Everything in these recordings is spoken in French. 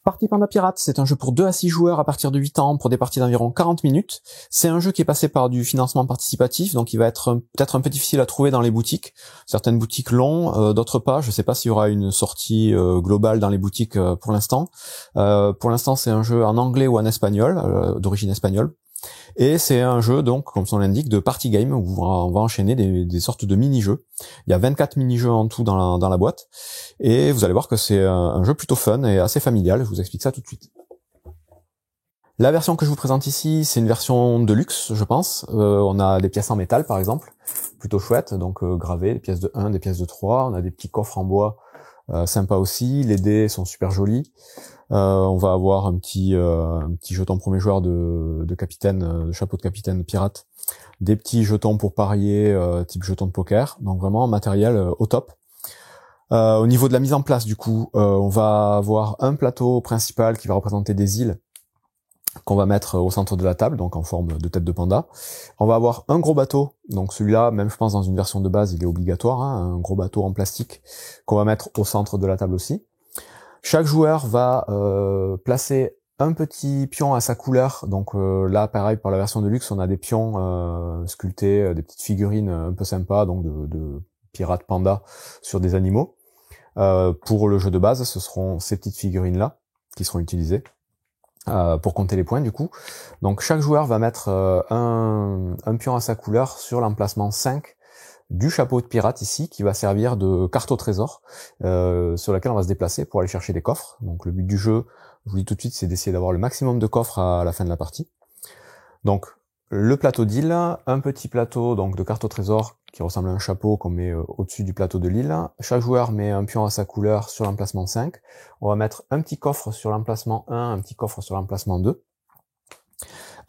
Partie Panda Pirate, c'est un jeu pour 2 à 6 joueurs à partir de 8 ans pour des parties d'environ 40 minutes. C'est un jeu qui est passé par du financement participatif, donc il va être peut-être un peu difficile à trouver dans les boutiques. Certaines boutiques l'ont, d'autres pas. Je ne sais pas s'il y aura une sortie globale dans les boutiques pour l'instant. Pour l'instant, c'est un jeu en anglais ou en espagnol, d'origine espagnole. Et c'est un jeu, donc, comme son nom l'indique, de party game, où on va enchaîner des sortes de mini-jeux. Il y a 24 mini-jeux en tout dans la boîte. Et vous allez voir que c'est un jeu plutôt fun et assez familial. Je vous explique ça tout de suite. La version que je vous présente ici, c'est une version de luxe, je pense. On a des pièces en métal, par exemple, plutôt chouettes, donc gravées, des pièces de 1, des pièces de 3. On a des petits coffres en bois sympas aussi. Les dés sont super jolis. On va avoir un petit jeton premier joueur de capitaine, de chapeau de capitaine pirate, des petits jetons pour parier, type jeton de poker, donc vraiment matériel au top. Au niveau de la mise en place, du coup, on va avoir un plateau principal qui va représenter des îles qu'on va mettre au centre de la table, donc en forme de tête de panda. On va avoir un gros bateau, donc celui-là, même je pense dans une version de base, il est obligatoire, hein, un gros bateau en plastique qu'on va mettre au centre de la table aussi. Chaque joueur va placer un petit pion à sa couleur. Donc là, pareil, pour la version de luxe, on a des pions sculptés, des petites figurines un peu sympas, donc de pirates panda sur des animaux. Pour le jeu de base, ce seront ces petites figurines-là qui seront utilisées pour compter les points, du coup. Donc chaque joueur va mettre un pion à sa couleur sur l'emplacement 5 du chapeau de pirate ici, qui va servir de carte au trésor, sur laquelle on va se déplacer pour aller chercher des coffres. Donc le but du jeu, je vous dis tout de suite, c'est d'essayer d'avoir le maximum de coffres à la fin de la partie. Donc le plateau d'île, un petit plateau donc de carte au trésor qui ressemble à un chapeau qu'on met au-dessus du plateau de l'île. Chaque joueur met un pion à sa couleur sur l'emplacement 5. On va mettre un petit coffre sur l'emplacement 1, un petit coffre sur l'emplacement 2.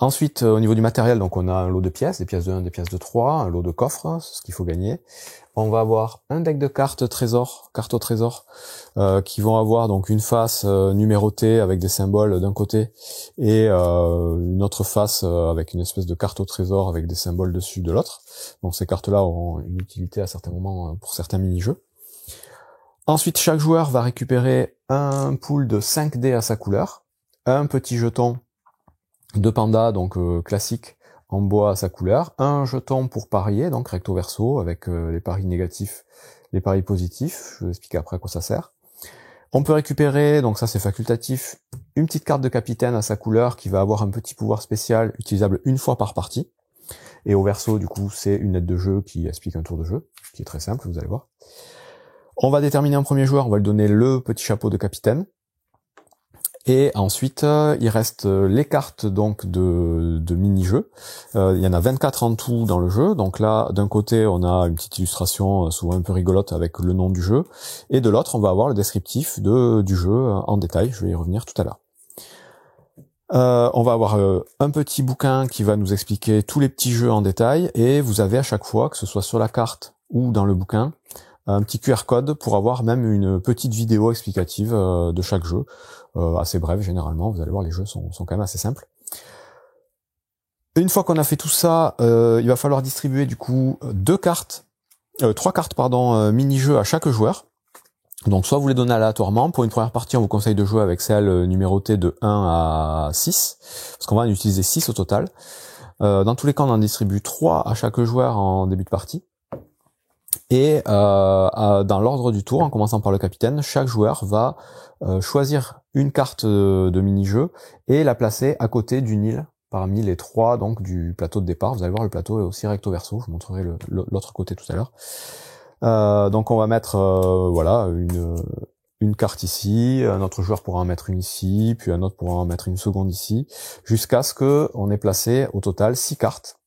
Ensuite, au niveau du matériel, donc on a un lot de pièces, des pièces de 1, des pièces de 3, un lot de coffres, c'est ce qu'il faut gagner. On va avoir un deck de cartes trésor, cartes au trésor, qui vont avoir donc une face numérotée avec des symboles d'un côté et une autre face avec une espèce de carte au trésor avec des symboles dessus de l'autre. Donc ces cartes-là auront une utilité à certains moments pour certains mini-jeux. Ensuite, chaque joueur va récupérer un pool de 5 dés à sa couleur, un petit jeton de panda, donc classique en bois à sa couleur, un jeton pour parier, donc recto verso, avec les paris négatifs, les paris positifs, je vous explique après à quoi ça sert. On peut récupérer, donc ça c'est facultatif, une petite carte de capitaine à sa couleur qui va avoir un petit pouvoir spécial utilisable une fois par partie. Et au verso, du coup, c'est une aide de jeu qui explique un tour de jeu, qui est très simple, vous allez voir. On va déterminer un premier joueur, on va lui donner le petit chapeau de capitaine. Et ensuite, il reste les cartes donc de mini-jeux. Il y en a 24 en tout dans le jeu. Donc là, d'un côté, on a une petite illustration souvent un peu rigolote avec le nom du jeu. Et de l'autre, on va avoir le descriptif du jeu en détail. Je vais y revenir tout à l'heure. On va avoir un petit bouquin qui va nous expliquer tous les petits jeux en détail. Et vous avez à chaque fois, que ce soit sur la carte ou dans le bouquin, un petit QR code pour avoir même une petite vidéo explicative de chaque jeu, assez brève généralement. Vous allez voir, les jeux sont quand même assez simples. Une fois qu'on a fait tout ça, il va falloir distribuer du coup trois cartes mini-jeux à chaque joueur. Donc soit vous les donnez aléatoirement. Pour une première partie, on vous conseille de jouer avec celle numérotée de 1 à 6, parce qu'on va en utiliser 6 au total. Dans tous les cas, on en distribue 3 à chaque joueur en début de partie. Et dans l'ordre du tour, en commençant par le capitaine, chaque joueur va choisir une carte de mini-jeu et la placer à côté d'une île parmi les 3 donc du plateau de départ. Vous allez voir, le plateau est aussi recto verso. Je vous montrerai l'autre côté tout à l'heure. Donc on va mettre voilà une carte ici, un autre joueur pourra en mettre une ici, puis un autre pourra en mettre une seconde ici, jusqu'à ce que on ait placé au total 6 cartes.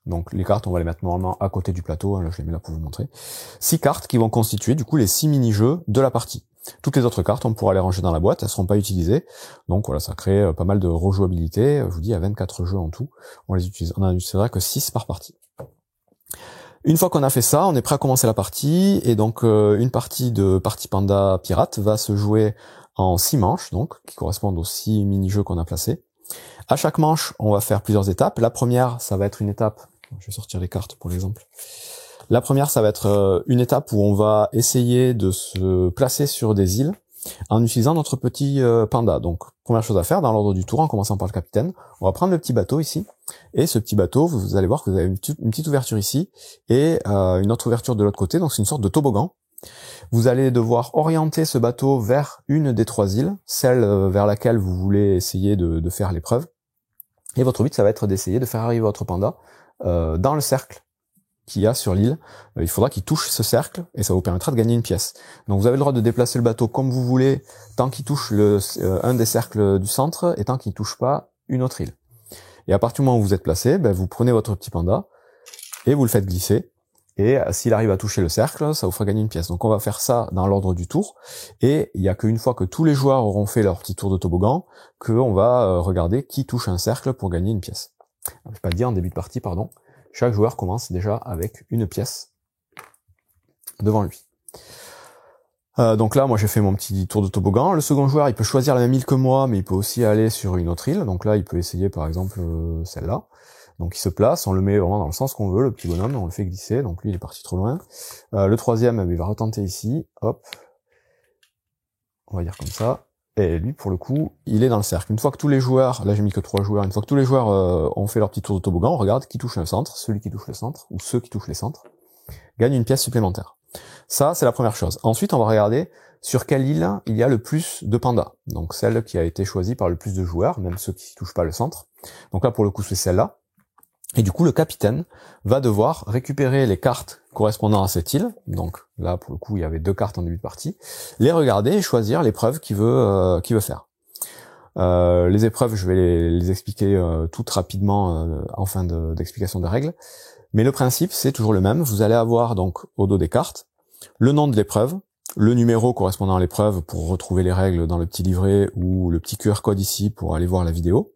Donc les cartes, on va les mettre normalement à côté du plateau, hein, là je les mets là pour vous montrer. 6 cartes qui vont constituer du coup les 6 mini-jeux de la partie. Toutes les autres cartes, on pourra les ranger dans la boîte, elles seront pas utilisées. Donc voilà, ça crée pas mal de rejouabilité. Je vous dis, à 24 jeux en tout, on les utilise. On en utilisera que 6 par partie. Une fois qu'on a fait ça, on est prêt à commencer la partie. Et donc une partie de Partie Panda Pirate va se jouer en 6 manches, donc qui correspondent aux 6 mini-jeux qu'on a placés. À chaque manche, on va faire plusieurs étapes. La première, ça va être une étape. Je vais sortir les cartes pour l'exemple. La première, ça va être une étape où on va essayer de se placer sur des îles en utilisant notre petit panda. Donc, première chose à faire, dans l'ordre du tour, en commençant par le capitaine, on va prendre le petit bateau ici, et ce petit bateau, vous allez voir que vous avez une petite ouverture ici, et une autre ouverture de l'autre côté, donc c'est une sorte de toboggan. Vous allez devoir orienter ce bateau vers une des 3 îles, celle vers laquelle vous voulez essayer de faire l'épreuve, et votre but, ça va être d'essayer de faire arriver votre panda dans le cercle qu'il y a sur l'île. Il faudra qu'il touche ce cercle et ça vous permettra de gagner une pièce. Donc vous avez le droit de déplacer le bateau comme vous voulez tant qu'il touche un des cercles du centre et tant qu'il ne touche pas une autre île. Et à partir du moment où vous êtes placé, vous prenez votre petit panda et vous le faites glisser. Et s'il arrive à toucher le cercle, ça vous fera gagner une pièce. Donc on va faire ça dans l'ordre du tour. Et il n'y a qu'une fois que tous les joueurs auront fait leur petit tour de toboggan, qu'on va regarder qui touche un cercle pour gagner une pièce. Je vais pas dire en début de partie, pardon. Chaque joueur commence déjà avec une pièce devant lui. Donc là, moi j'ai fait mon petit tour de toboggan. Le second joueur, il peut choisir la même île que moi, mais il peut aussi aller sur une autre île. Donc là, il peut essayer par exemple celle-là. Donc il se place, on le met vraiment dans le sens qu'on veut, le petit bonhomme, on le fait glisser. Donc lui, il est parti trop loin. Le troisième, il va retenter ici. Hop. On va dire comme ça. Et lui, pour le coup, il est dans le cercle. Une fois que tous les joueurs, là j'ai mis que 3 joueurs, une fois que tous les joueurs ont fait leur petit tour de toboggan, on regarde qui touche le centre, celui qui touche le centre, ou ceux qui touchent les centres, gagne une pièce supplémentaire. Ça, c'est la première chose. Ensuite, on va regarder sur quelle île il y a le plus de pandas. Donc celle qui a été choisie par le plus de joueurs, même ceux qui ne touchent pas le centre. Donc là, pour le coup, c'est celle-là. Et du coup, le capitaine va devoir récupérer les cartes correspondant à cette île. Donc là, pour le coup, il y avait 2 cartes en début de partie. Les regarder et choisir l'épreuve qu'il veut faire. Les épreuves, je vais les expliquer toutes rapidement en fin d'explication des règles. Mais le principe, c'est toujours le même. Vous allez avoir donc au dos des cartes le nom de l'épreuve, le numéro correspondant à l'épreuve pour retrouver les règles dans le petit livret ou le petit QR code ici pour aller voir la vidéo.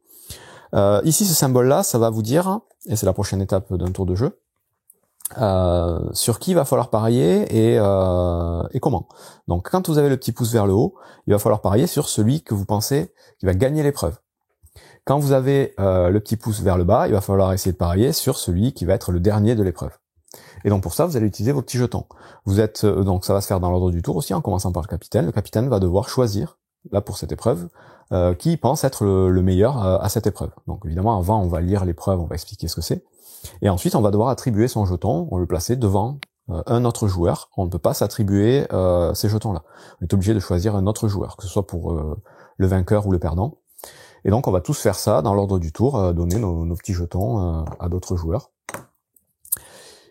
Ici, ce symbole-là, ça va vous dire, et c'est la prochaine étape d'un tour de jeu, sur qui il va falloir parier et comment. Donc, quand vous avez le petit pouce vers le haut, il va falloir parier sur celui que vous pensez qui va gagner l'épreuve. Quand vous avez le petit pouce vers le bas, il va falloir essayer de parier sur celui qui va être le dernier de l'épreuve. Et donc pour ça, vous allez utiliser vos petits jetons. Vous êtes donc ça va se faire dans l'ordre du tour aussi, en commençant par le capitaine. Le capitaine va devoir choisir, là pour cette épreuve, qui pense être le meilleur à cette épreuve. Donc évidemment, avant, on va lire l'épreuve, on va expliquer ce que c'est. Et ensuite, on va devoir attribuer son jeton, on le placer devant un autre joueur. On ne peut pas s'attribuer ces jetons-là. On est obligé de choisir un autre joueur, que ce soit pour le vainqueur ou le perdant. Et donc on va tous faire ça dans l'ordre du tour, donner nos petits jetons à d'autres joueurs.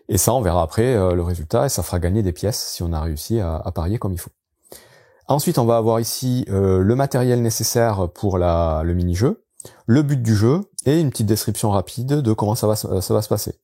Et ça, on verra après le résultat, et ça fera gagner des pièces si on a réussi à parier comme il faut. Ensuite, on va avoir ici le matériel nécessaire pour le mini-jeu, le but du jeu, et une petite description rapide de comment ça va se passer.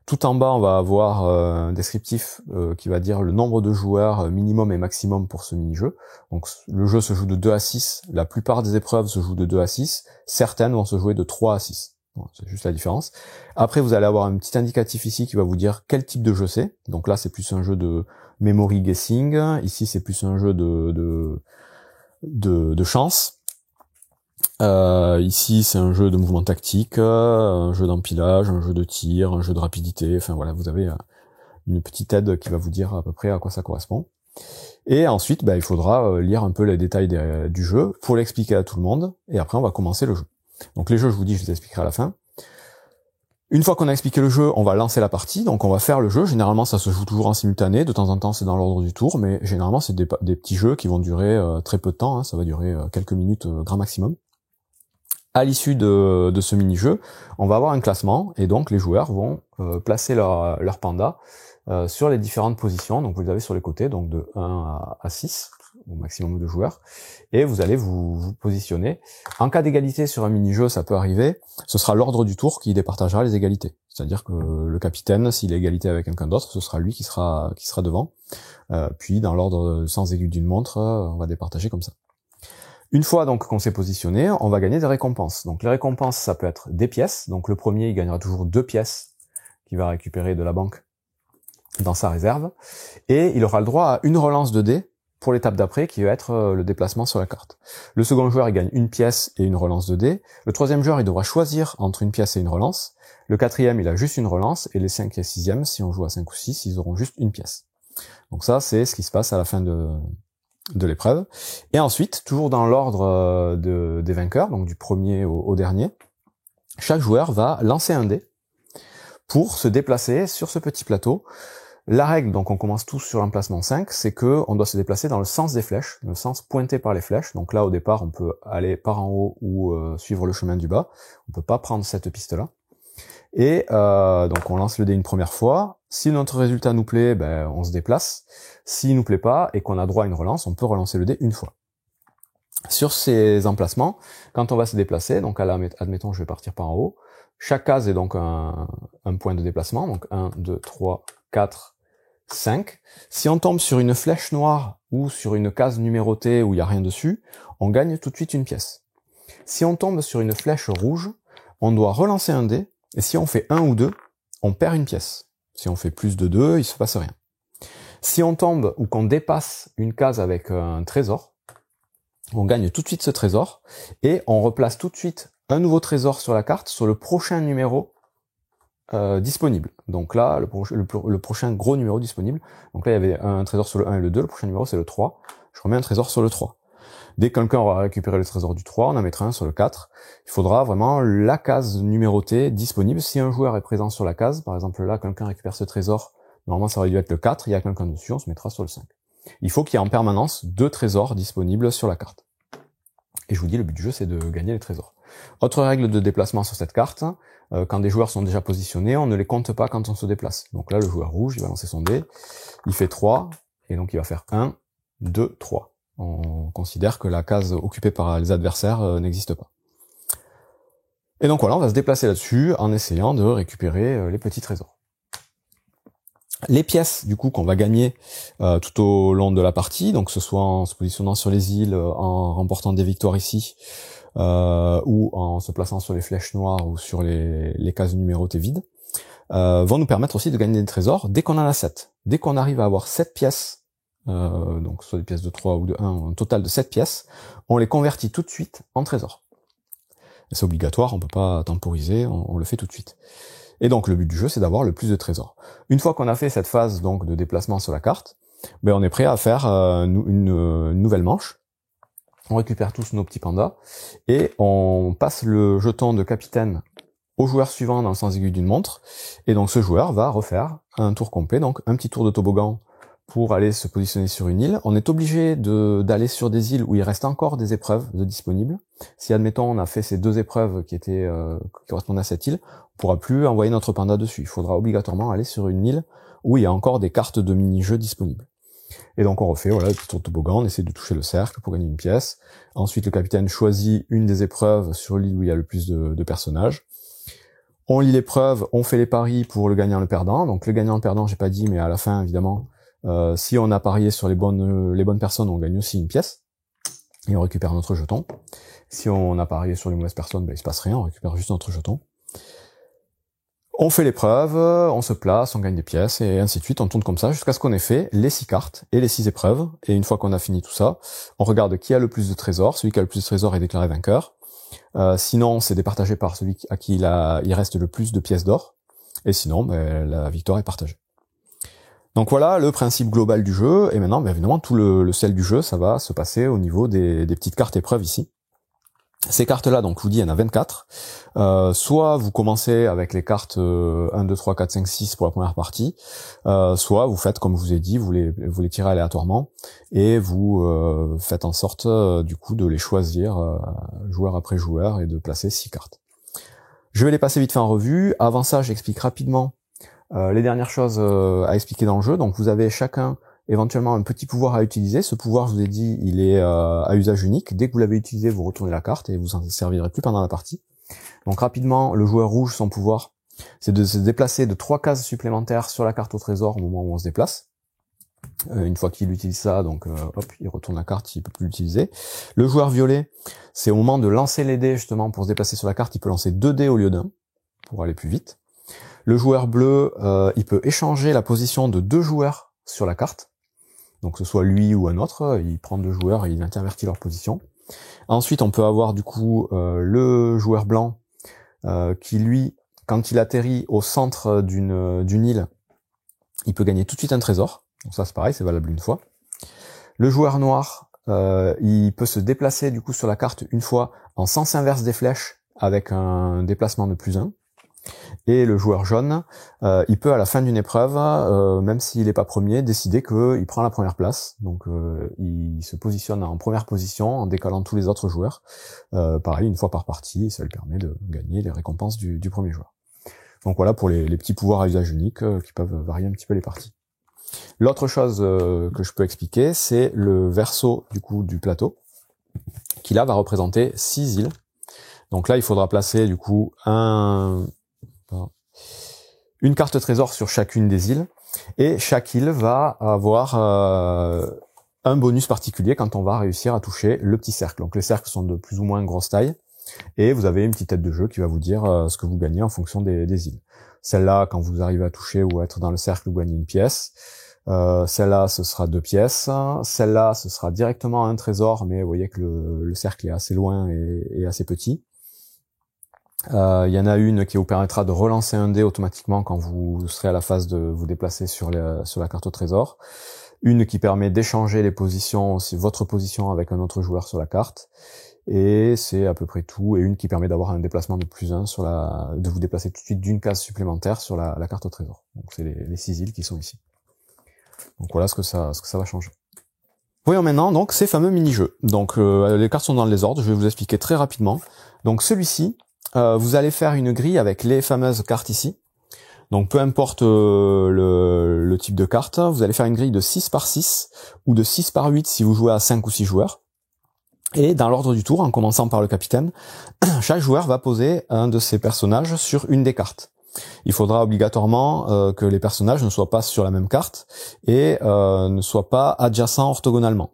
Tout en bas, on va avoir un descriptif qui va dire le nombre de joueurs minimum et maximum pour ce mini-jeu. Donc le jeu se joue de 2 à 6, la plupart des épreuves se jouent de 2 à 6, certaines vont se jouer de 3 à 6. Bon, c'est juste la différence. Après, vous allez avoir un petit indicatif ici qui va vous dire quel type de jeu c'est. Donc là, c'est plus un jeu de memory guessing. Ici, c'est plus un jeu de chance. Ici, c'est un jeu de mouvement tactique, un jeu d'empilage, un jeu de tir, un jeu de rapidité. Enfin voilà, vous avez une petite aide qui va vous dire à peu près à quoi ça correspond. Et ensuite, il faudra lire un peu les détails du jeu pour l'expliquer à tout le monde. Et après, on va commencer le jeu. Donc les jeux, je vous dis, je les expliquerai à la fin. Une fois qu'on a expliqué le jeu, on va lancer la partie, donc on va faire le jeu. Généralement, ça se joue toujours en simultané. De temps en temps, c'est dans l'ordre du tour, mais généralement, c'est des petits jeux qui vont durer très peu de temps. Hein. Ça va durer quelques minutes, grand maximum. À l'issue de ce mini-jeu, on va avoir un classement, et donc les joueurs vont placer leur panda sur les différentes positions. Donc vous les avez sur les côtés, donc de 1 à 6, au maximum de joueurs, et vous allez vous positionner. En cas d'égalité sur un mini-jeu, ça peut arriver, ce sera l'ordre du tour qui départagera les égalités. C'est-à-dire que le capitaine, s'il a égalité avec quelqu'un d'autre, ce sera lui qui sera devant. Puis dans l'ordre sans aiguille d'une montre, on va départager comme ça. Une fois donc qu'on s'est positionné, on va gagner des récompenses. Donc les récompenses, ça peut être des pièces. Donc le premier, il gagnera toujours 2 pièces qu'il va récupérer de la banque dans sa réserve. Et il aura le droit à une relance de dés pour l'étape d'après, qui va être le déplacement sur la carte. Le second joueur, il gagne une pièce et une relance de dés. Le troisième joueur, il devra choisir entre une pièce et une relance. Le quatrième, il a juste une relance. Et les 5 et 6e, si on joue à 5 ou 6, ils auront juste une pièce. Donc ça, c'est ce qui se passe à la fin de l'épreuve. Et ensuite, toujours dans l'ordre des vainqueurs, donc du premier au dernier, chaque joueur va lancer un dé pour se déplacer sur ce petit plateau. La règle, donc on commence tous sur l'emplacement 5, c'est que on doit se déplacer dans le sens des flèches, le sens pointé par les flèches. Donc là, au départ, on peut aller par en haut ou suivre le chemin du bas. On peut pas prendre cette piste-là. Et donc on lance le dé une première fois. Si notre résultat nous plaît, ben, on se déplace. S'il nous plaît pas et qu'on a droit à une relance, on peut relancer le dé une fois. Sur ces emplacements, quand on va se déplacer, donc admettons je vais partir par en haut, chaque case est donc un point de déplacement, donc 1, 2, 3, 4, 5. Si on tombe sur une flèche noire ou sur une case numérotée où il n'y a rien dessus, on gagne tout de suite une pièce. Si on tombe sur une flèche rouge, on doit relancer un dé, et si on fait 1 ou 2, on perd une pièce. Si on fait plus de 2, il se passe rien. Si on tombe ou qu'on dépasse une case avec un trésor, on gagne tout de suite ce trésor, et on replace tout de suite un nouveau trésor sur la carte, sur le prochain numéro disponible. Donc là, le prochain gros numéro disponible. Donc là, il y avait un trésor sur le 1 et le 2, le prochain numéro c'est le 3. Je remets un trésor sur le 3. Dès que quelqu'un aura récupéré le trésor du 3, on en mettra un sur le 4. Il faudra vraiment la case numérotée disponible. Si un joueur est présent sur la case, par exemple là, quelqu'un récupère ce trésor, normalement ça aurait dû être le 4, il y a quelqu'un dessus, on se mettra sur le 5. Il faut qu'il y ait en permanence 2 trésors disponibles sur la carte. Et je vous dis, le but du jeu, c'est de gagner les trésors. Autre règle de déplacement sur cette carte, quand des joueurs sont déjà positionnés, on ne les compte pas quand on se déplace. Donc là, le joueur rouge, il va lancer son dé, il fait 3, et donc il va faire 1, 2, 3. On considère que la case occupée par les adversaires n'existe pas. Et donc voilà, on va se déplacer là-dessus en essayant de récupérer les petits trésors. Les pièces du coup qu'on va gagner tout au long de la partie, donc que ce soit en se positionnant sur les îles, en remportant des victoires ici, ou en se plaçant sur les flèches noires ou sur les cases numérotées vides, vont nous permettre aussi de gagner des trésors dès qu'on en a 7. Dès qu'on arrive à avoir 7 pièces, donc soit des pièces de 3 ou de 1, un total de 7 pièces, on les convertit tout de suite en trésors. C'est obligatoire, on peut pas temporiser, on le fait tout de suite. Et donc le but du jeu, c'est d'avoir le plus de trésors. Une fois qu'on a fait cette phase donc de déplacement sur la carte, ben on est prêt à faire une nouvelle manche. On récupère tous nos petits pandas et on passe le jeton de capitaine au joueur suivant dans le sens aigu d'une montre. Et donc ce joueur va refaire un tour complet, donc un petit tour de toboggan pour aller se positionner sur une île. On est obligé d'aller sur des îles où il reste encore des épreuves de disponibles. Si admettons on a fait ces 2 épreuves qui correspondaient à cette île, on pourra plus envoyer notre panda dessus. Il faudra obligatoirement aller sur une île où il y a encore des cartes de mini-jeux disponibles. Et donc on refait le petit tour de toboggan, on essaie de toucher le cercle pour gagner une pièce. Ensuite le capitaine choisit une des épreuves sur l'île où il y a le plus de personnages. On lit l'épreuve, on fait les paris pour le gagnant et le perdant. Donc le gagnant et le perdant, j'ai pas dit, mais à la fin évidemment, si on a parié sur les bonnes personnes, on gagne aussi une pièce et on récupère notre jeton. Si on a parié sur les mauvaises personnes, ben il se passe rien, on récupère juste notre jeton. On fait l'épreuve, on se place, on gagne des pièces, et ainsi de suite, on tourne comme ça jusqu'à ce qu'on ait fait les 6 cartes et les 6 épreuves. Et une fois qu'on a fini tout ça, on regarde qui a le plus de trésors. Celui qui a le plus de trésors est déclaré vainqueur. Sinon, c'est départagé par celui à qui il reste le plus de pièces d'or. Et sinon, ben, la victoire est partagée. Donc voilà le principe global du jeu. Et maintenant, ben, évidemment, tout le sel du jeu, ça va se passer au niveau des petites cartes épreuves ici. Ces cartes-là, donc je vous dis, il y en a 24. Soit vous commencez avec les cartes 1, 2, 3, 4, 5, 6 pour la première partie, soit vous faites, comme je vous ai dit, vous les tirez aléatoirement, et vous faites en sorte du coup de les choisir joueur après joueur et de placer 6 cartes. Je vais les passer vite fait en revue. Avant ça, j'explique rapidement les dernières choses à expliquer dans le jeu. Donc vous avez chacun éventuellement un petit pouvoir à utiliser. Ce pouvoir, je vous ai dit, il est à usage unique. Dès que vous l'avez utilisé, vous retournez la carte et vous en servirez plus pendant la partie. Donc rapidement, le joueur rouge, son pouvoir, c'est de se déplacer de 3 cases supplémentaires sur la carte au trésor au moment où on se déplace. Une fois qu'il utilise ça, donc hop, il retourne la carte, il peut plus l'utiliser. Le joueur violet, c'est au moment de lancer les dés justement pour se déplacer sur la carte, il peut lancer 2 dés au lieu d'1 pour aller plus vite. Le joueur bleu, il peut échanger la position de 2 joueurs sur la carte. Donc que ce soit lui ou un autre, il prend 2 joueurs et il intervertit leur position. Ensuite, on peut avoir du coup le joueur blanc qui lui, quand il atterrit au centre d'une île, il peut gagner tout de suite un trésor. Donc ça c'est pareil, c'est valable une fois. Le joueur noir, il peut se déplacer du coup sur la carte une fois en sens inverse des flèches avec un déplacement de +1. Et le joueur jaune, il peut à la fin d'une épreuve, même s'il n'est pas premier, décider qu'il prend la première place. Donc il se positionne en première position en décalant tous les autres joueurs. Pareil, une fois par partie, ça lui permet de gagner les récompenses du premier joueur. Donc voilà pour les petits pouvoirs à usage unique qui peuvent varier un petit peu les parties. L'autre chose que je peux expliquer, c'est le verso du coup du plateau, qui là va représenter 6 îles. Donc là, il faudra placer du coup une carte trésor sur chacune des îles, et chaque île va avoir un bonus particulier quand on va réussir à toucher le petit cercle. Donc les cercles sont de plus ou moins grosse taille, et vous avez une petite tête de jeu qui va vous dire ce que vous gagnez en fonction des îles. Celle-là, quand vous arrivez à toucher ou à être dans le cercle, vous gagnez une pièce. Celle-là, ce sera 2 pièces. Celle-là, ce sera directement un trésor, mais vous voyez que le cercle est assez loin et assez petit. Il y en a une qui vous permettra de relancer un dé automatiquement quand vous serez à la phase de vous déplacer sur la carte au trésor. Une qui permet d'échanger les positions, aussi votre position avec un autre joueur sur la carte. Et c'est à peu près tout. Et une qui permet d'avoir un déplacement de +1 de vous déplacer tout de suite d'une case supplémentaire sur la carte au trésor. Donc c'est les 6 îles qui sont ici. Donc voilà ce que ça va changer. Voyons maintenant donc ces fameux mini-jeux. Donc les cartes sont dans le désordre, je vais vous expliquer très rapidement. Donc celui-ci, vous allez faire une grille avec les fameuses cartes ici. Donc peu importe le type de carte, vous allez faire une grille de 6 par 6 ou de 6 par 8 si vous jouez à 5 ou 6 joueurs. Et dans l'ordre du tour, en commençant par le capitaine, chaque joueur va poser un de ses personnages sur une des cartes. Il faudra obligatoirement que les personnages ne soient pas sur la même carte et ne soient pas adjacents orthogonalement.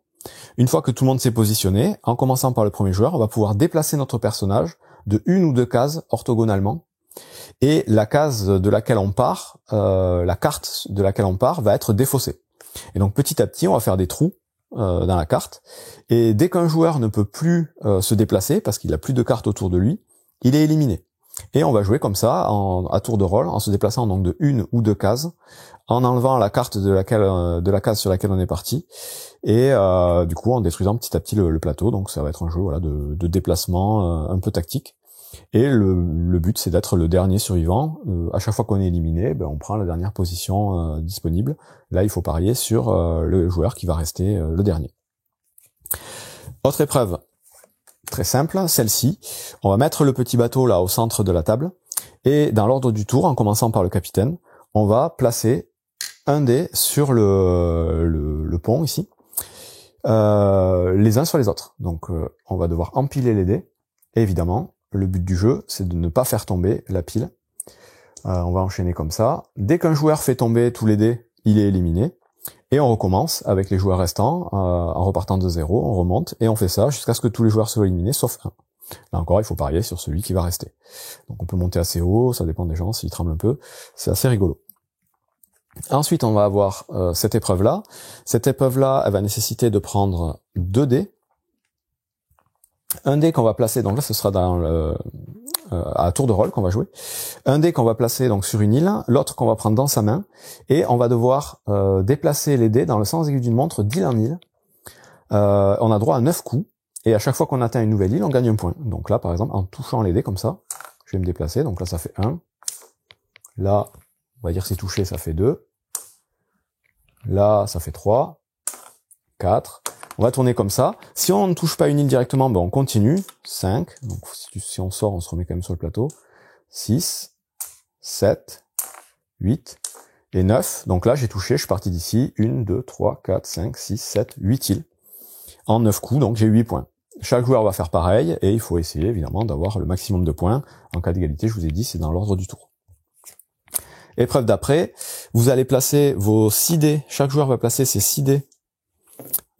Une fois que tout le monde s'est positionné, en commençant par le premier joueur, on va pouvoir déplacer notre personnage de 1 ou 2 cases orthogonalement. Et la case de laquelle on part, la carte de laquelle on part va être défaussée. Et donc petit à petit, on va faire des trous dans la carte. Et dès qu'un joueur ne peut plus se déplacer, parce qu'il n'a plus de cartes autour de lui, il est éliminé. Et on va jouer comme ça, à tour de rôle, en se déplaçant donc de 1 ou 2 cases, en enlevant la carte de la case sur laquelle on est parti, et du coup en détruisant petit à petit le plateau. Donc ça va être un jeu voilà de déplacement un peu tactique. Et le but c'est d'être le dernier survivant. À chaque fois qu'on est éliminé, on prend la dernière position disponible. Là il faut parier sur le joueur qui va rester le dernier. Autre épreuve très simple, celle-ci. On va mettre le petit bateau là au centre de la table, et dans l'ordre du tour, en commençant par le capitaine, on va placer un dé sur le pont ici, les uns sur les autres. Donc on va devoir empiler les dés, et évidemment le but du jeu c'est de ne pas faire tomber la pile. On va enchaîner comme ça. Dès qu'un joueur fait tomber tous les dés, il est éliminé. Et on recommence avec les joueurs restants, en repartant de 0, on remonte, et on fait ça jusqu'à ce que tous les joueurs soient éliminés, sauf un. Là encore, il faut parier sur celui qui va rester. Donc on peut monter assez haut, ça dépend des gens, s'ils tremblent un peu, c'est assez rigolo. Ensuite, on va avoir cette épreuve-là. Cette épreuve-là, elle va nécessiter de prendre 2 dés. Un dé qu'on va placer, donc là ce sera dans à tour de rôle qu'on va jouer. Un dé qu'on va placer donc sur une île, l'autre qu'on va prendre dans sa main, et on va devoir déplacer les dés dans le sens aigu d'une montre d'île en île. On a droit à 9 coups, et à chaque fois qu'on atteint une nouvelle île, on gagne un point. Donc là, par exemple, en touchant les dés comme ça, je vais me déplacer, donc là ça fait 1. Là, on va dire c'est touché, ça fait 2. Là, ça fait 3. 4. On va tourner comme ça. Si on ne touche pas une île directement, on continue. 5. Donc si on sort, on se remet quand même sur le plateau. 6, 7, 8 et 9. Donc là, j'ai touché, je suis parti d'ici. 1, 2, 3, 4, 5, 6, 7, 8 îles. En 9 coups, donc j'ai 8 points. Chaque joueur va faire pareil, et il faut essayer évidemment d'avoir le maximum de points. En cas d'égalité, je vous ai dit, c'est dans l'ordre du tour. Épreuve d'après, vous allez placer vos 6 dés. Chaque joueur va placer ses 6 dés.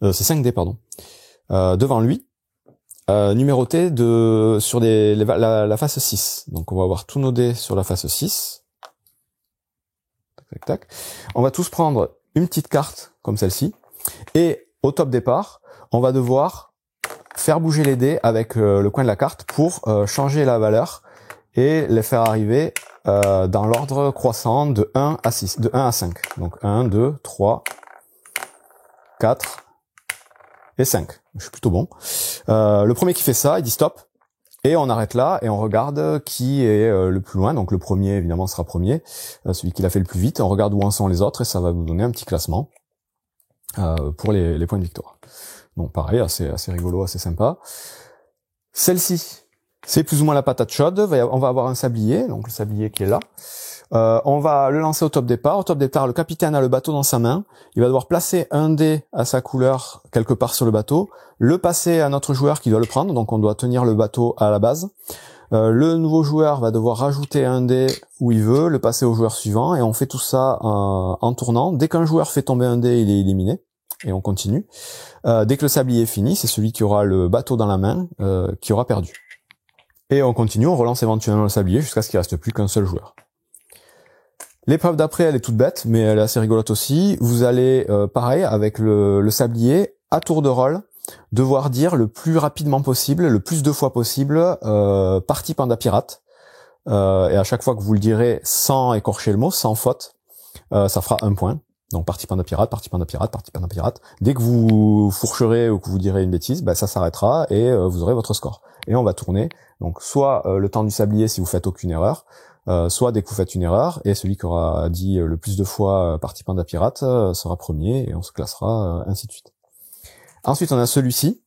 C'est 5 dés, pardon, devant lui, numérotés sur la face 6. Donc on va avoir tous nos dés sur la face 6. Tac, tac, tac. On va tous prendre une petite carte comme celle-ci, et au top départ, on va devoir faire bouger les dés avec le coin de la carte pour changer la valeur et les faire arriver dans l'ordre croissant de 1 à 6, de 1 à 5. Donc 1, 2, 3, 4, et 5. Je suis plutôt bon. Le premier qui fait ça, il dit stop. Et on arrête là et on regarde qui est le plus loin. Donc le premier, évidemment, sera premier. Celui qui l'a fait le plus vite. On regarde où en sont les autres et ça va vous donner un petit classement pour les points de victoire. Donc pareil, assez rigolo, assez sympa. Celle-ci, c'est plus ou moins la patate chaude. On va avoir un sablier, donc le sablier qui est là. On va le lancer au top départ. Au top départ, le capitaine a le bateau dans sa main. Il va devoir placer un dé à sa couleur quelque part sur le bateau, le passer à notre joueur qui doit le prendre. Donc on doit tenir le bateau à la base. Le nouveau joueur va devoir rajouter un dé où il veut, le passer au joueur suivant, et on fait tout ça en tournant. Dès qu'un joueur fait tomber un dé, il est éliminé. Et on continue. Dès que le sablier est fini, c'est celui qui aura le bateau dans la main qui aura perdu. Et on continue, on relance éventuellement le sablier jusqu'à ce qu'il reste plus qu'un seul joueur. L'épreuve d'après, elle est toute bête, mais elle est assez rigolote aussi. Vous allez, pareil, avec le sablier, à tour de rôle, devoir dire le plus rapidement possible, le plus de fois possible, partie panda pirate. Et à chaque fois que vous le direz sans écorcher le mot, sans faute, ça fera 1 point. Donc partie panda pirate, partie panda pirate, partie panda pirate. Dès que vous fourcherez ou que vous direz une bêtise, ça s'arrêtera et vous aurez votre score. Et on va tourner. Donc soit le temps du sablier si vous faites aucune erreur, soit dès que vous faites une erreur, et celui qui aura dit le plus de fois partie panda pirate sera premier et on se classera ainsi de suite. Ensuite on a celui-ci,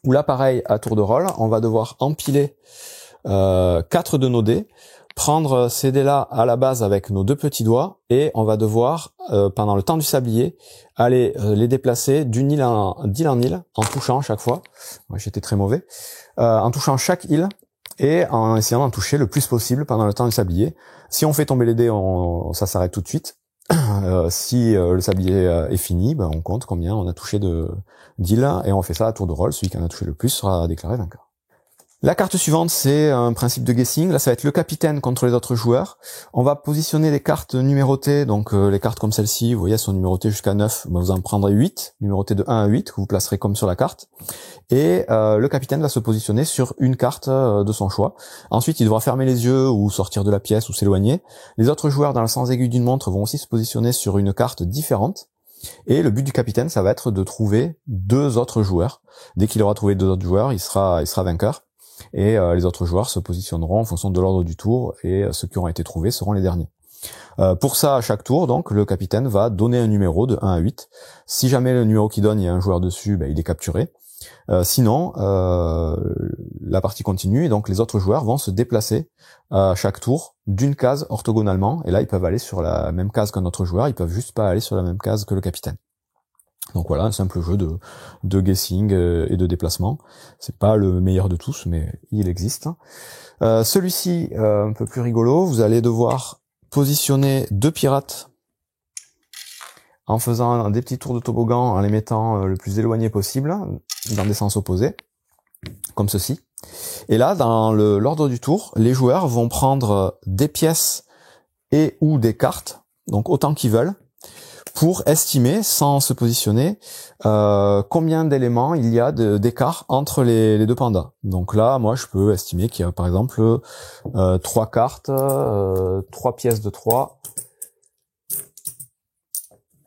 où là pareil à tour de rôle, on va devoir empiler 4 de nos dés, prendre ces dés-là à la base avec nos 2 petits doigts, et on va devoir, pendant le temps du sablier, aller les déplacer d'île en île, en touchant chaque fois. Ouais, j'étais très mauvais. En touchant chaque île, et en essayant d'en toucher le plus possible pendant le temps du sablier. Si on fait tomber les dés, ça s'arrête tout de suite. Si le sablier est fini, on compte combien on a touché d'îles, et on fait ça à tour de rôle. Celui qui en a touché le plus sera déclaré vainqueur. La carte suivante, c'est un principe de guessing. Là, ça va être le capitaine contre les autres joueurs. On va positionner les cartes numérotées. Donc, les cartes comme celle-ci, vous voyez, elles sont numérotées jusqu'à 9. Vous en prendrez 8, numérotées de 1 à 8, que vous placerez comme sur la carte. Et le capitaine va se positionner sur une carte de son choix. Ensuite, il devra fermer les yeux ou sortir de la pièce ou s'éloigner. Les autres joueurs, dans le sens aiguille d'une montre, vont aussi se positionner sur une carte différente. Et le but du capitaine, ça va être de trouver 2 autres joueurs. Dès qu'il aura trouvé 2 autres joueurs, il sera vainqueur. Et les autres joueurs se positionneront en fonction de l'ordre du tour, et ceux qui auront été trouvés seront les derniers. Pour ça, à chaque tour, donc, le capitaine va donner un numéro de 1 à 8. Si jamais le numéro qu'il donne, il y a un joueur dessus, il est capturé. Sinon, la partie continue, et donc les autres joueurs vont se déplacer à chaque tour d'une case orthogonalement, et là ils peuvent aller sur la même case qu'un autre joueur, ils peuvent juste pas aller sur la même case que le capitaine. Donc voilà, un simple jeu de guessing et de déplacement. C'est pas le meilleur de tous, mais il existe. Celui-ci, un peu plus rigolo, vous allez devoir positionner 2 pirates en faisant des petits tours de toboggan, en les mettant le plus éloigné possible, dans des sens opposés, comme ceci. Et là, dans l'ordre du tour, les joueurs vont prendre des pièces et ou des cartes, donc autant qu'ils veulent, pour estimer, sans se positionner, combien d'éléments il y a d'écart entre les 2 pandas. Donc là, moi, je peux estimer qu'il y a, par exemple, 3 cartes, 3 pièces de 3,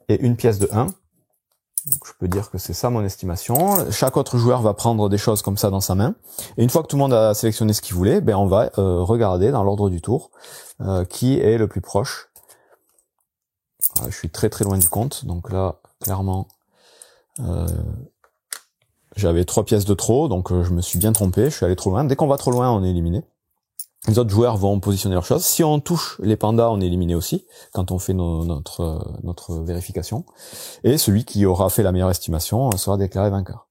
et une pièce de 1. Donc, je peux dire que c'est ça mon estimation. Chaque autre joueur va prendre des choses comme ça dans sa main. Et une fois que tout le monde a sélectionné ce qu'il voulait, on va regarder dans l'ordre du tour qui est le plus proche. Je suis très très loin du compte. Donc là, clairement, j'avais 3 pièces de trop. Donc je me suis bien trompé. Je suis allé trop loin. Dès qu'on va trop loin, on est éliminé. Les autres joueurs vont positionner leurs choses. Si on touche les pandas, on est éliminé aussi, quand on fait notre vérification. Et celui qui aura fait la meilleure estimation sera déclaré vainqueur.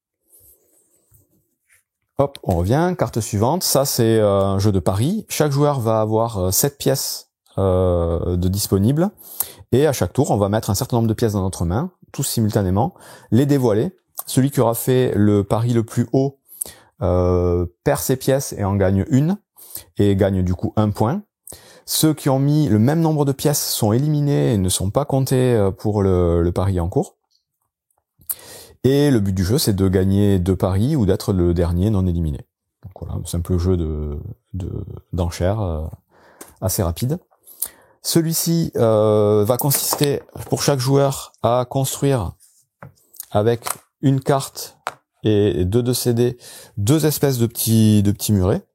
Hop, on revient. Carte suivante. Ça, c'est un jeu de paris. Chaque joueur va avoir 7 pièces de disponibles. Et à chaque tour, on va mettre un certain nombre de pièces dans notre main, tous simultanément, les dévoiler. Celui qui aura fait le pari le plus haut perd ses pièces et en gagne une, et gagne du coup 1 point. Ceux qui ont mis le même nombre de pièces sont éliminés et ne sont pas comptés pour le pari en cours. Et le but du jeu, c'est de gagner 2 paris ou d'être le dernier non éliminé. Donc voilà, un simple jeu d'enchères assez rapide. Celui-ci va consister pour chaque joueur à construire avec une carte et 2 de CD, 2 espèces de petits murets.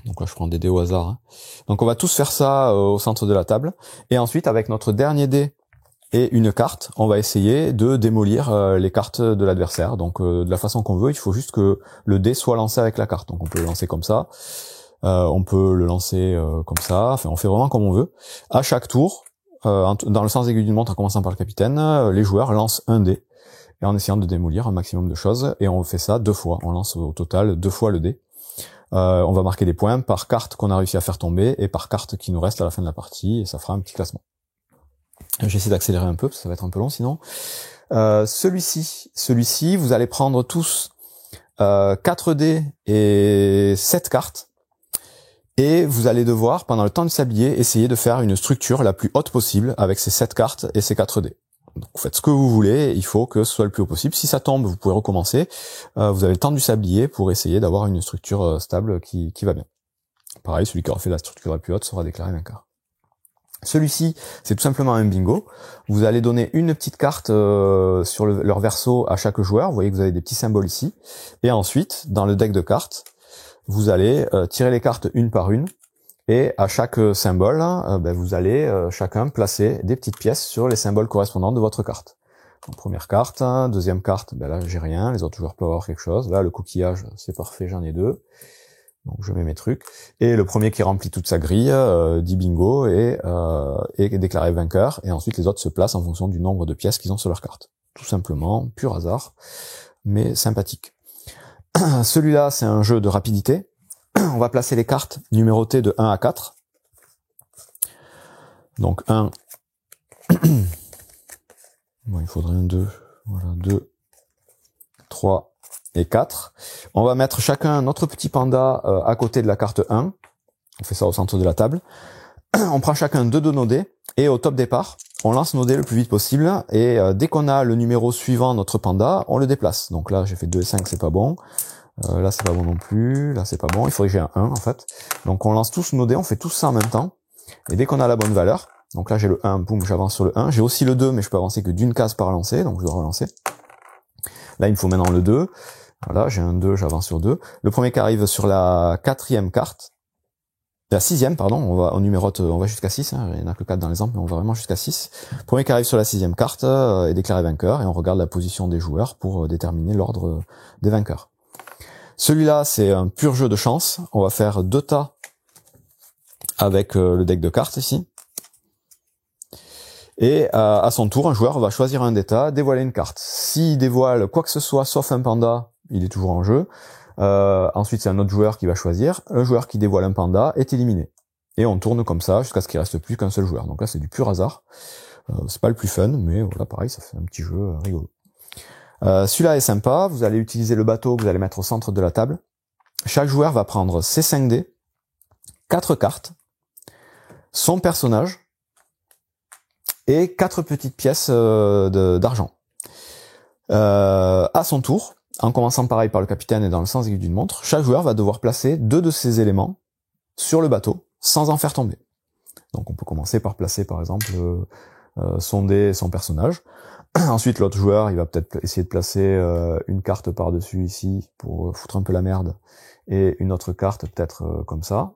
Donc là, je prends des dés au hasard. Hein. Donc on va tous faire ça au centre de la table. Et ensuite, avec notre dernier dé et une carte, on va essayer de démolir les cartes de l'adversaire. Donc de la façon qu'on veut, il faut juste que le dé soit lancé avec la carte. Donc on peut le lancer comme ça, on peut le lancer comme ça. Enfin, on fait vraiment comme on veut. À chaque tour, dans le sens aiguille d'une montre, en commençant par le capitaine, les joueurs lancent un dé. Et en essayant de démolir un maximum de choses. Et on fait ça 2 fois. On lance au total 2 fois le dé. On va marquer des points par carte qu'on a réussi à faire tomber et par carte qui nous reste à la fin de la partie, et ça fera un petit classement. J'essaie d'accélérer un peu parce que ça va être un peu long sinon. Celui-ci, vous allez prendre tous 4 dés et 7 cartes, et vous allez devoir, pendant le temps de sablier, essayer de faire une structure la plus haute possible avec ces 7 cartes et ces 4 dés. Donc vous faites ce que vous voulez, il faut que ce soit le plus haut possible. Si ça tombe, vous pouvez recommencer. Vous avez le temps du sablier pour essayer d'avoir une structure stable qui va bien. Pareil, celui qui aura fait la structure la plus haute sera déclaré vainqueur. Celui-ci, c'est tout simplement un bingo. Vous allez donner une petite carte sur leur verso à chaque joueur. Vous voyez que vous avez des petits symboles ici. Et ensuite, dans le deck de cartes, vous allez tirer les cartes une par une. Et à chaque symbole, vous allez chacun placer des petites pièces sur les symboles correspondants de votre carte. Donc, première carte, deuxième carte, là j'ai rien, les autres joueurs peuvent avoir quelque chose. Là le coquillage, c'est parfait, j'en ai 2. Donc je mets mes trucs. Et le premier qui remplit toute sa grille dit bingo et est déclaré vainqueur. Et ensuite les autres se placent en fonction du nombre de pièces qu'ils ont sur leur carte. Tout simplement, pur hasard, mais sympathique. Celui-là, c'est un jeu de rapidité. On va placer les cartes numérotées de 1 à 4. Donc 1. Bon, il faudrait un 2. Voilà, 2, 3 et 4. On va mettre chacun notre petit panda à côté de la carte 1. On fait ça au centre de la table. On prend chacun 2 de nos dés. Et au top départ, on lance nos dés le plus vite possible. Et dès qu'on a le numéro suivant notre panda, on le déplace. Donc là, j'ai fait 2 et 5, c'est pas bon. Là c'est pas bon non plus, là c'est pas bon, il faudrait que j'ai un 1 en fait. Donc on lance tous nos dés, on fait tous ça en même temps. Et dès qu'on a la bonne valeur, donc là j'ai le 1, boum, j'avance sur le 1. J'ai aussi le 2, mais je peux avancer que d'une case par lancer, donc je dois relancer. Là il me faut maintenant le 2. Voilà, j'ai un 2, j'avance sur 2. Le premier qui arrive sur la 4e carte, la 6e, pardon, on numérote, on va jusqu'à 6, hein, il n'y en a que 4 dans l'exemple, mais on va vraiment jusqu'à 6. Le premier qui arrive sur la 6e carte est déclaré vainqueur, et on regarde la position des joueurs pour déterminer l'ordre des vainqueurs. Celui-là, c'est un pur jeu de chance. On va faire 2 tas avec le deck de cartes ici. Et à son tour, un joueur va choisir un des tas, dévoiler une carte. S'il dévoile quoi que ce soit, sauf un panda, il est toujours en jeu. Ensuite, c'est un autre joueur qui va choisir. Un joueur qui dévoile un panda est éliminé. Et on tourne comme ça jusqu'à ce qu'il reste plus qu'un seul joueur. Donc là, c'est du pur hasard. C'est pas le plus fun, mais voilà, pareil, ça fait un petit jeu rigolo. Celui-là est sympa, vous allez utiliser le bateau que vous allez mettre au centre de la table. Chaque joueur va prendre ses 5 dés, 4 cartes, son personnage et 4 petites pièces d'argent. À son tour, en commençant pareil par le capitaine et dans le sens aiguille d'une montre, chaque joueur va devoir placer 2 de ces éléments sur le bateau sans en faire tomber. Donc on peut commencer par placer par exemple son dé et son personnage. Ensuite, l'autre joueur, il va peut-être essayer de placer une carte par-dessus ici pour foutre un peu la merde, et une autre carte peut-être comme ça.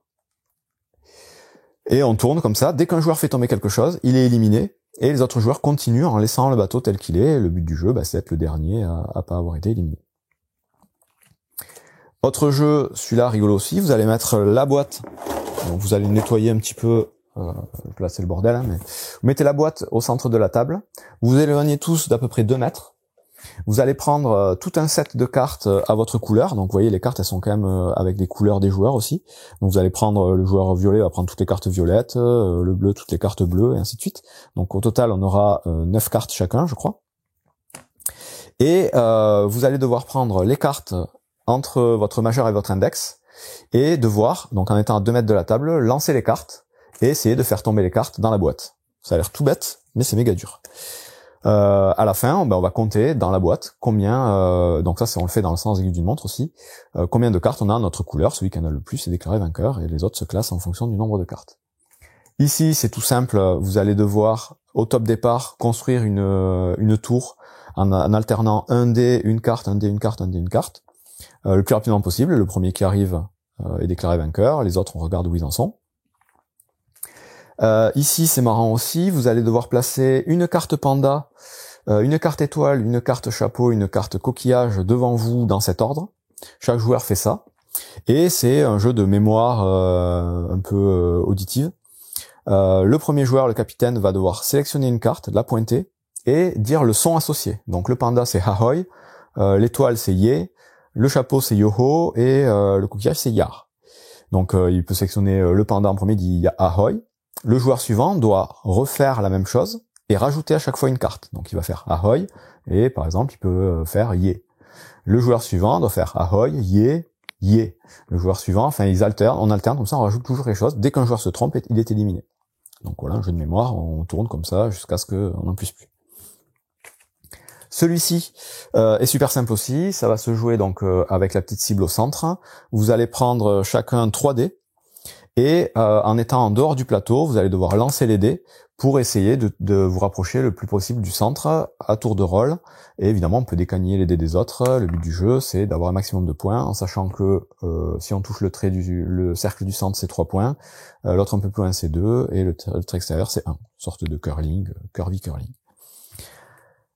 Et on tourne comme ça. Dès qu'un joueur fait tomber quelque chose, il est éliminé, et les autres joueurs continuent en laissant le bateau tel qu'il est. Le but du jeu, c'est d'être le dernier à pas avoir été éliminé. Autre jeu, celui-là rigolo aussi, vous allez mettre la boîte. Donc vous allez nettoyer un petit peu. Là c'est le bordel, hein, mais vous mettez la boîte au centre de la table, vous vous éloignez tous d'à peu près 2 mètres, vous allez prendre tout un set de cartes à votre couleur, donc vous voyez les cartes elles sont quand même avec des couleurs des joueurs aussi, donc vous allez prendre le joueur violet va prendre toutes les cartes violettes, le bleu toutes les cartes bleues et ainsi de suite, donc au total on aura 9 cartes chacun je crois, et vous allez devoir prendre les cartes entre votre majeur et votre index, et devoir, donc en étant à 2 mètres de la table, lancer les cartes, et essayer de faire tomber les cartes dans la boîte. Ça a l'air tout bête, mais c'est méga dur. À la fin, on va compter dans la boîte combien, donc ça on le fait dans le sens aiguille d'une montre aussi, combien de cartes on a à notre couleur. Celui qui en a le plus est déclaré vainqueur, et les autres se classent en fonction du nombre de cartes. Ici, c'est tout simple, vous allez devoir, au top départ, construire une tour en alternant un dé, une carte, un dé, une carte, un dé, une carte, le plus rapidement possible. Le premier qui arrive est déclaré vainqueur, les autres on regarde où ils en sont. Ici c'est marrant aussi, vous allez devoir placer une carte panda, une carte étoile, une carte chapeau, une carte coquillage devant vous dans cet ordre. Chaque joueur fait ça. Et c'est un jeu de mémoire un peu auditive. Le premier joueur, le capitaine, va devoir sélectionner une carte, la pointer, et dire le son associé. Donc le panda c'est Ahoy, l'étoile c'est Yé, le chapeau c'est Yoho, et le coquillage c'est Yar. Donc il peut sélectionner le panda en premier, dit Ahoy. Le joueur suivant doit refaire la même chose et rajouter à chaque fois une carte. Donc il va faire Ahoy, et par exemple il peut faire Yé. Le joueur suivant doit faire Ahoy, Yé, Yé. Le joueur suivant, enfin ils alternent, on alterne, comme ça on rajoute toujours quelque chose. Dès qu'un joueur se trompe, il est éliminé. Donc voilà, un jeu de mémoire, on tourne comme ça jusqu'à ce qu'on n'en puisse plus. Celui-ci est super simple aussi, ça va se jouer donc avec la petite cible au centre. Vous allez prendre chacun 3 dés, et en étant en dehors du plateau, vous allez devoir lancer les dés pour essayer de vous rapprocher le plus possible du centre à tour de rôle. Et évidemment, on peut décagner les dés des autres. Le but du jeu, c'est d'avoir un maximum de points, en sachant que si on touche le cercle du centre, c'est 3 points. L'autre un peu plus loin, c'est 2. Et le trait extérieur, c'est 1. Une sorte de curling, curvy curling.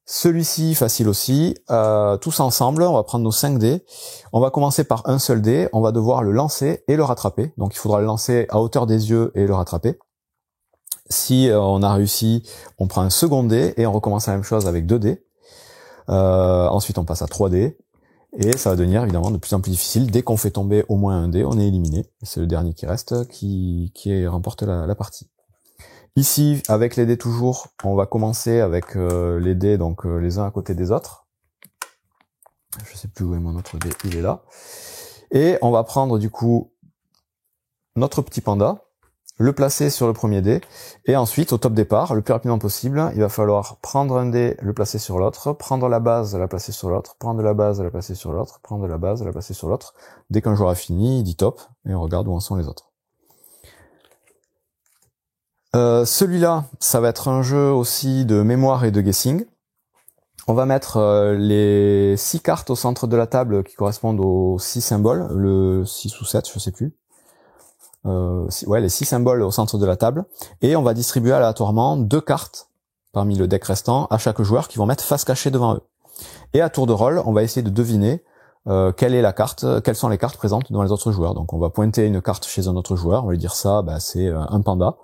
Celui-ci, facile aussi. Tous ensemble, on va prendre nos 5 dés. On va commencer par un seul dé. On va devoir le lancer et le rattraper. Donc il faudra le lancer à hauteur des yeux et le rattraper. Si on a réussi, on prend un second dé et on recommence la même chose avec 2 dés. Ensuite, on passe à 3 dés. Et ça va devenir évidemment de plus en plus difficile. Dès qu'on fait tomber au moins un dé, on est éliminé. C'est le dernier qui reste qui remporte la partie. Ici, avec les dés toujours, on va commencer avec les dés donc les uns à côté des autres. Je sais plus où est mon autre dé, il est là. Et on va prendre du coup notre petit panda, le placer sur le premier dé, et ensuite au top départ, le plus rapidement possible, il va falloir prendre un dé, le placer sur l'autre, prendre la base, la placer sur l'autre, prendre la base, la placer sur l'autre, prendre la base, la placer sur l'autre. Dès qu'un joueur a fini, il dit top, et on regarde où en sont les autres. Celui-là, ça va être un jeu aussi de mémoire et de guessing. On va mettre les 6 cartes au centre de la table qui correspondent aux 6 symboles, le 6 ou 7, je sais plus. Les 6 symboles au centre de la table. Et on va distribuer aléatoirement 2 cartes parmi le deck restant à chaque joueur qui vont mettre face cachée devant eux. Et à tour de rôle, on va essayer de deviner quelles sont les cartes présentes devant les autres joueurs. Donc on va pointer une carte chez un autre joueur, on va lui dire ça, c'est un panda.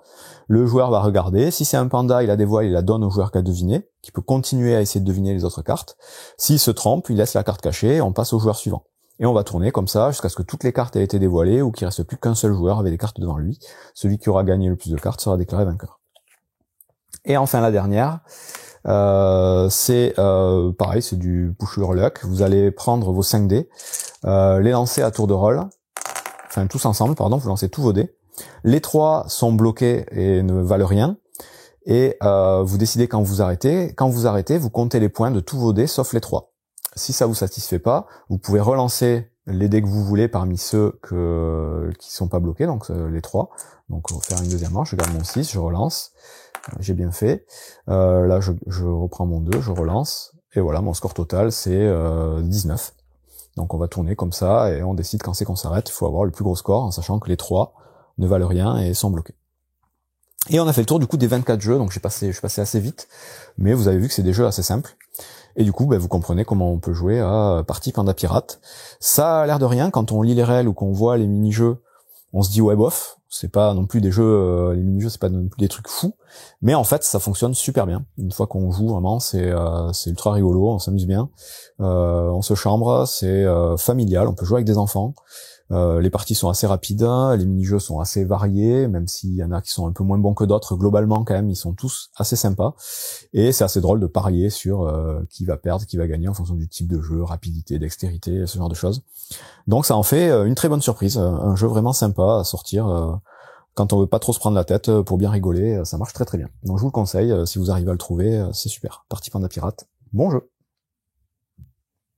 Le joueur va regarder, si c'est un panda, il la dévoile, il la donne au joueur qui a deviné, qui peut continuer à essayer de deviner les autres cartes. S'il se trompe, il laisse la carte cachée, on passe au joueur suivant. Et on va tourner comme ça jusqu'à ce que toutes les cartes aient été dévoilées ou qu'il reste plus qu'un seul joueur avec des cartes devant lui. Celui qui aura gagné le plus de cartes sera déclaré vainqueur. Et enfin la dernière, c'est pareil, c'est du push your luck. Vous allez prendre vos 5 dés, les lancer à tour de rôle, enfin tous ensemble, pardon, vous lancez tous vos dés. Les 3 sont bloqués et ne valent rien. Et vous décidez quand vous arrêtez. Quand vous arrêtez, vous comptez les points de tous vos dés sauf les 3. Si ça vous satisfait pas, vous pouvez relancer les dés que vous voulez parmi ceux qui sont pas bloqués, donc les 3. Donc on va faire une deuxième manche, je garde mon 6, je relance. J'ai bien fait. Là je reprends mon 2, je relance. Et voilà, mon score total c'est 19. Donc on va tourner comme ça et on décide quand c'est qu'on s'arrête. Il faut avoir le plus gros score en sachant que les 3 ne valent rien et sont bloqués. Et on a fait le tour du coup des 24 jeux, donc je suis passé assez vite, mais vous avez vu que c'est des jeux assez simples. Et du coup, vous comprenez comment on peut jouer à Partie Panda Pirate. Ça a l'air de rien, quand on lit les règles ou qu'on voit les mini-jeux, on se dit ouais bof, c'est pas non plus des jeux, les mini-jeux c'est pas non plus des trucs fous, mais en fait ça fonctionne super bien. Une fois qu'on joue vraiment, c'est ultra rigolo, on s'amuse bien, on se chambre, c'est familial, on peut jouer avec des enfants. Les parties sont assez rapides, les mini-jeux sont assez variés, même s'il y en a qui sont un peu moins bons que d'autres, globalement quand même ils sont tous assez sympas, et c'est assez drôle de parier sur qui va perdre, qui va gagner en fonction du type de jeu, rapidité, dextérité, ce genre de choses. Donc ça en fait une très bonne surprise, un jeu vraiment sympa à sortir quand on veut pas trop se prendre la tête pour bien rigoler, ça marche très très bien. Donc je vous le conseille, si vous arrivez à le trouver, c'est super. Partie Panda Pirate, bon jeu.